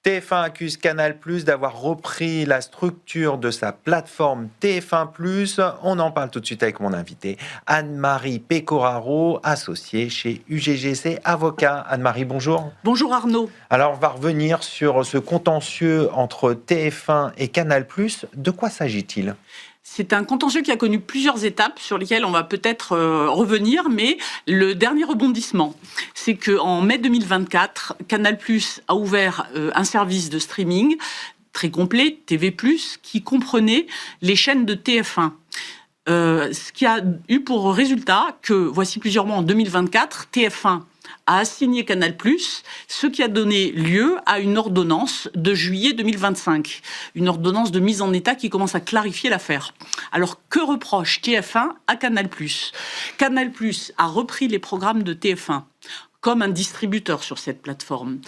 TF1 accuse Canal+ d'avoir repris la structure de sa plateforme TF1+. On en parle tout de suite avec mon invité, Anne-Marie Pecoraro, associée chez UGGC Avocat. Anne-Marie, bonjour. Bonjour Arnaud. Alors, on va revenir sur ce contentieux entre TF1 et Canal+. De quoi s'agit-il ? C'est un contentieux qui a connu plusieurs étapes sur lesquelles on va peut-être revenir, mais le dernier rebondissement, c'est qu'en mai 2024, Canal+ a ouvert un service de streaming très complet, TV+, qui comprenait les chaînes de TF1. Ce qui a eu pour résultat que, voici plusieurs mois en 2024, TF1 a assigné Canal+, ce qui a donné lieu à une ordonnance de juillet 2025. Une ordonnance de mise en état qui commence à clarifier l'affaire. Alors, que reproche TF1 à Canal+? Canal+ a repris les programmes de TF1 comme un distributeur sur cette plateforme.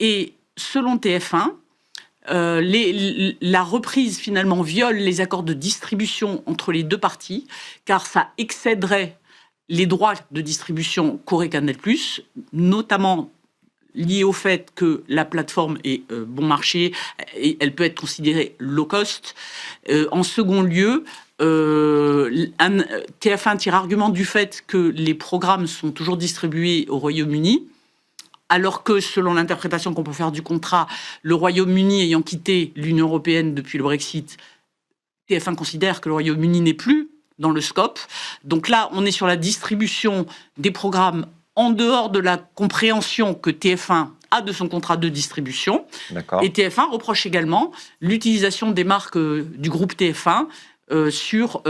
Et selon TF1, la reprise finalement viole les accords de distribution entre les deux parties, car ça excéderait les droits de distribution qu'aurait Canal+, notamment liés au fait que la plateforme est bon marché et elle peut être considérée low cost. En second lieu, TF1 tire argument du fait que les programmes sont toujours distribués au Royaume-Uni, alors que, selon l'interprétation qu'on peut faire du contrat, le Royaume-Uni ayant quitté l'Union européenne depuis le Brexit, TF1 considère que le Royaume-Uni n'est plus dans le scope. Donc là, on est sur la distribution des programmes en dehors de la compréhension que TF1 a de son contrat de distribution. D'accord. Et TF1 reproche également l'utilisation des marques du groupe TF1 sur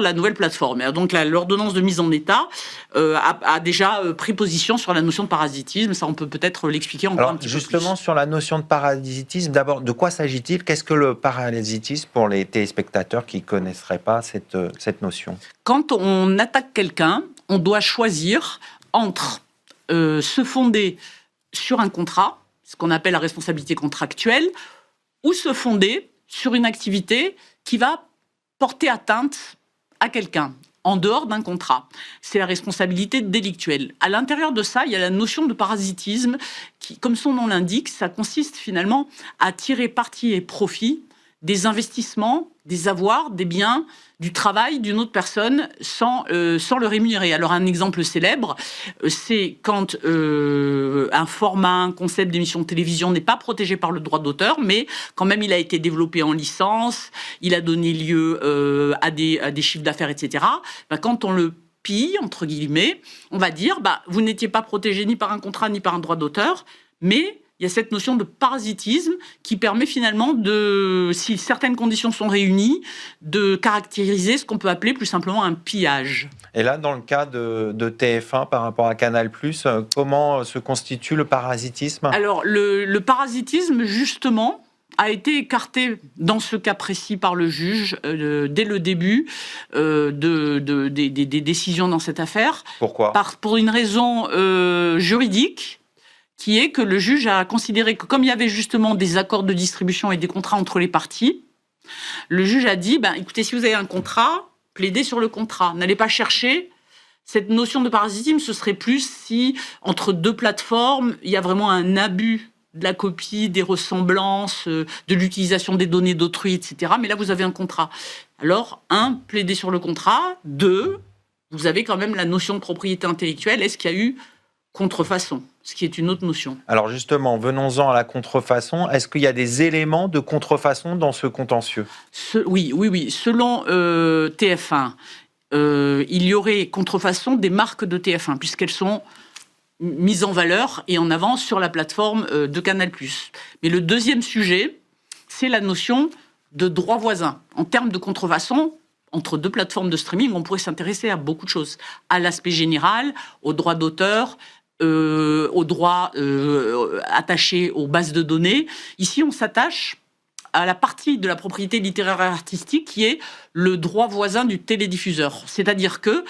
la nouvelle plateforme. Et donc l'ordonnance de mise en état a déjà pris position sur la notion de parasitisme. Ça, on peut peut-être l'expliquer encore un petit peu plus. Justement, sur la notion de parasitisme, d'abord, de quoi s'agit-il ? Qu'est-ce que le parasitisme pour les téléspectateurs qui ne connaisseraient pas cette notion ? Quand on attaque quelqu'un, on doit choisir entre se fonder sur un contrat, ce qu'on appelle la responsabilité contractuelle, ou se fonder sur une activité qui va porter atteinte à quelqu'un, en dehors d'un contrat. C'est la responsabilité délictuelle. À l'intérieur de ça, il y a la notion de parasitisme qui, comme son nom l'indique, ça consiste finalement à tirer parti et profit des investissements, des avoirs, des biens, du travail d'une autre personne sans le rémunérer. Alors un exemple célèbre, c'est quand un format, un concept d'émission de télévision n'est pas protégé par le droit d'auteur, mais quand même il a été développé en licence, il a donné lieu à des chiffres d'affaires, etc. Quand on le pille, entre guillemets, on va dire, vous n'étiez pas protégé ni par un contrat ni par un droit d'auteur, mais il y a cette notion de parasitisme qui permet finalement, si certaines conditions sont réunies, de caractériser ce qu'on peut appeler plus simplement un pillage. Et là, dans le cas de TF1 par rapport à Canal+, comment se constitue le parasitisme ? Alors, le parasitisme, justement, a été écarté dans ce cas précis par le juge dès le début des décisions dans cette affaire. Pourquoi ? Pour une raison juridique, qui est que le juge a considéré que comme il y avait justement des accords de distribution et des contrats entre les parties, le juge a dit, écoutez, si vous avez un contrat, plaidez sur le contrat. N'allez pas chercher cette notion de parasitisme, ce serait plus si, entre deux plateformes, il y a vraiment un abus de la copie, des ressemblances, de l'utilisation des données d'autrui, etc. Mais là, vous avez un contrat. Alors, 1, plaidez sur le contrat. 2, vous avez quand même la notion de propriété intellectuelle. Est-ce qu'il y a eu contrefaçon, ce qui est une autre notion. Alors justement, venons-en à la contrefaçon. Est-ce qu'il y a des éléments de contrefaçon dans ce contentieux ? Oui. Selon TF1, il y aurait contrefaçon des marques de TF1, puisqu'elles sont mises en valeur et en avant sur la plateforme de Canal+. Mais le deuxième sujet, c'est la notion de droit voisin. En termes de contrefaçon, entre deux plateformes de streaming, on pourrait s'intéresser à beaucoup de choses. À l'aspect général, aux droits d'auteur, aux droits attachés aux bases de données. Ici, on s'attache à la partie de la propriété littéraire et artistique qui est le droit voisin du télédiffuseur. C'est-à-dire que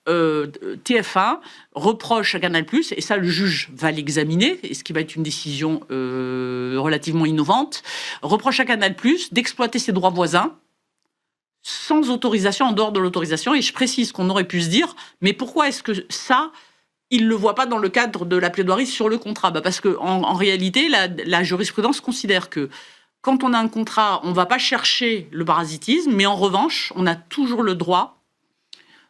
TF1 reproche à Canal+, et ça le juge va l'examiner, et ce qui va être une décision relativement innovante, reproche à Canal+, d'exploiter ses droits voisins sans autorisation, en dehors de l'autorisation. Et je précise qu'on aurait pu se dire, mais pourquoi est-ce que ça il ne le voit pas dans le cadre de la plaidoirie sur le contrat. Parce qu'en réalité, la jurisprudence considère que quand on a un contrat, on ne va pas chercher le parasitisme, mais en revanche, on a toujours le droit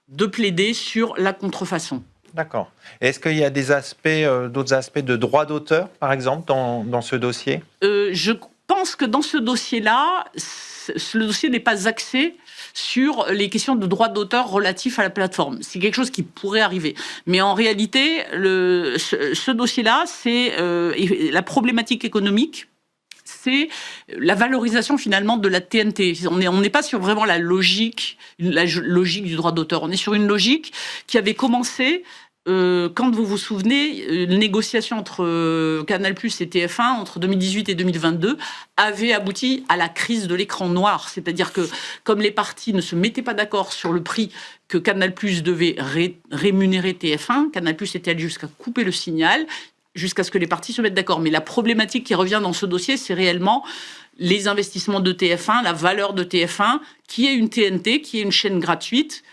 de plaider sur la contrefaçon. D'accord. Est-ce qu'il y a d'autres aspects de droit d'auteur, par exemple, dans ce dossier ? Je pense que dans ce dossier-là, le dossier n'est pas axé sur les questions de droit d'auteur relatifs à la plateforme. C'est quelque chose qui pourrait arriver. Mais en réalité, ce dossier-là, c'est la problématique économique, c'est la valorisation finalement de la TNT. On n'est pas sur vraiment la logique du droit d'auteur. On est sur une logique qui avait commencé quand vous vous souvenez, une négociation entre Canal+ et TF1 entre 2018 et 2022 avait abouti à la crise de l'écran noir. C'est-à-dire que comme les parties ne se mettaient pas d'accord sur le prix que Canal+ devait rémunérer TF1, Canal+ était allé jusqu'à couper le signal, jusqu'à ce que les parties se mettent d'accord. Mais la problématique qui revient dans ce dossier, c'est réellement les investissements de TF1, la valeur de TF1, qui est une TNT, qui est une chaîne gratuite,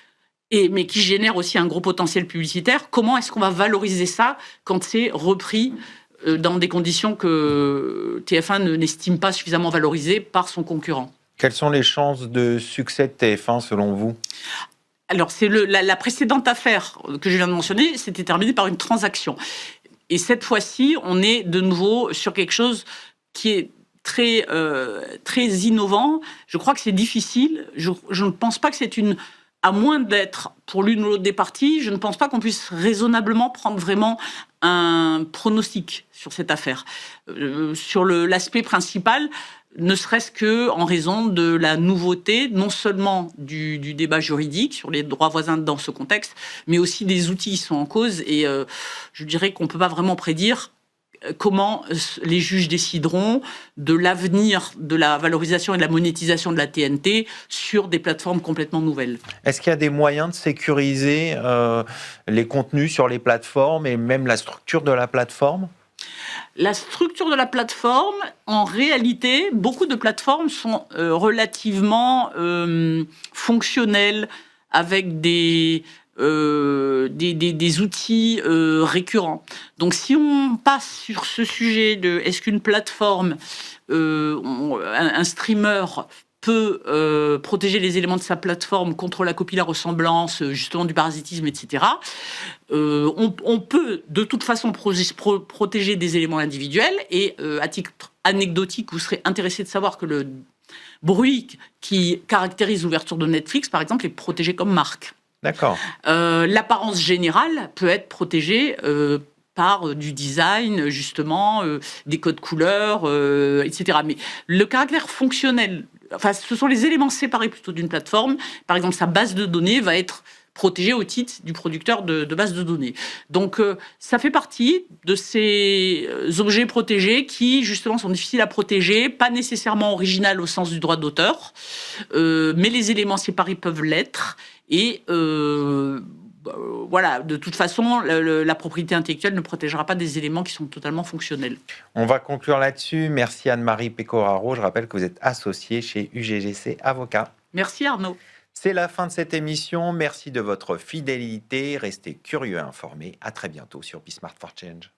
mais qui génère aussi un gros potentiel publicitaire. Comment est-ce qu'on va valoriser ça quand c'est repris dans des conditions que TF1 n'estime pas suffisamment valorisées par son concurrent ? Quelles sont les chances de succès de TF1 selon vous ? Alors, c'est la précédente affaire que je viens de mentionner, c'était terminé par une transaction. Et cette fois-ci, on est de nouveau sur quelque chose qui est très, très innovant. Je crois que c'est difficile. Je ne pense pas que c'est à moins d'être pour l'une ou l'autre des parties, je ne pense pas qu'on puisse raisonnablement prendre vraiment un pronostic sur cette affaire. Sur l'aspect principal, ne serait-ce qu'en raison de la nouveauté, non seulement du débat juridique sur les droits voisins dans ce contexte, mais aussi des outils qui sont en cause. Et je dirais qu'on ne peut pas vraiment prédire comment les juges décideront de l'avenir de la valorisation et de la monétisation de la TNT sur des plateformes complètement nouvelles. Est-ce qu'il y a des moyens de sécuriser les contenus sur les plateformes et même la structure de la plateforme ? La structure de la plateforme, en réalité, beaucoup de plateformes sont relativement fonctionnelles avec des outils récurrents. Donc, si on passe sur ce sujet de est-ce qu'une plateforme, un streamer peut protéger les éléments de sa plateforme contre la copie, la ressemblance, justement du parasitisme, etc. On peut de toute façon protéger des éléments individuels et à titre anecdotique, vous serez intéressé de savoir que le bruit qui caractérise l'ouverture de Netflix, par exemple, est protégé comme marque. D'accord. L'apparence générale peut être protégée par du design, justement, des codes couleurs, etc. Mais le caractère fonctionnel, ce sont les éléments séparés plutôt d'une plateforme. Par exemple, sa base de données va être protégée au titre du producteur de base de données. Donc, ça fait partie de ces objets protégés qui, justement, sont difficiles à protéger, pas nécessairement original au sens du droit d'auteur, mais les éléments séparés peuvent l'être. Et voilà, de toute façon, la propriété intellectuelle ne protégera pas des éléments qui sont totalement fonctionnels. On va conclure là-dessus. Merci Anne-Marie Pecoraro. Je rappelle que vous êtes associée chez UGGC Avocats. Merci Arnaud. C'est la fin de cette émission. Merci de votre fidélité. Restez curieux et informés. À très bientôt sur Be Smart for Change.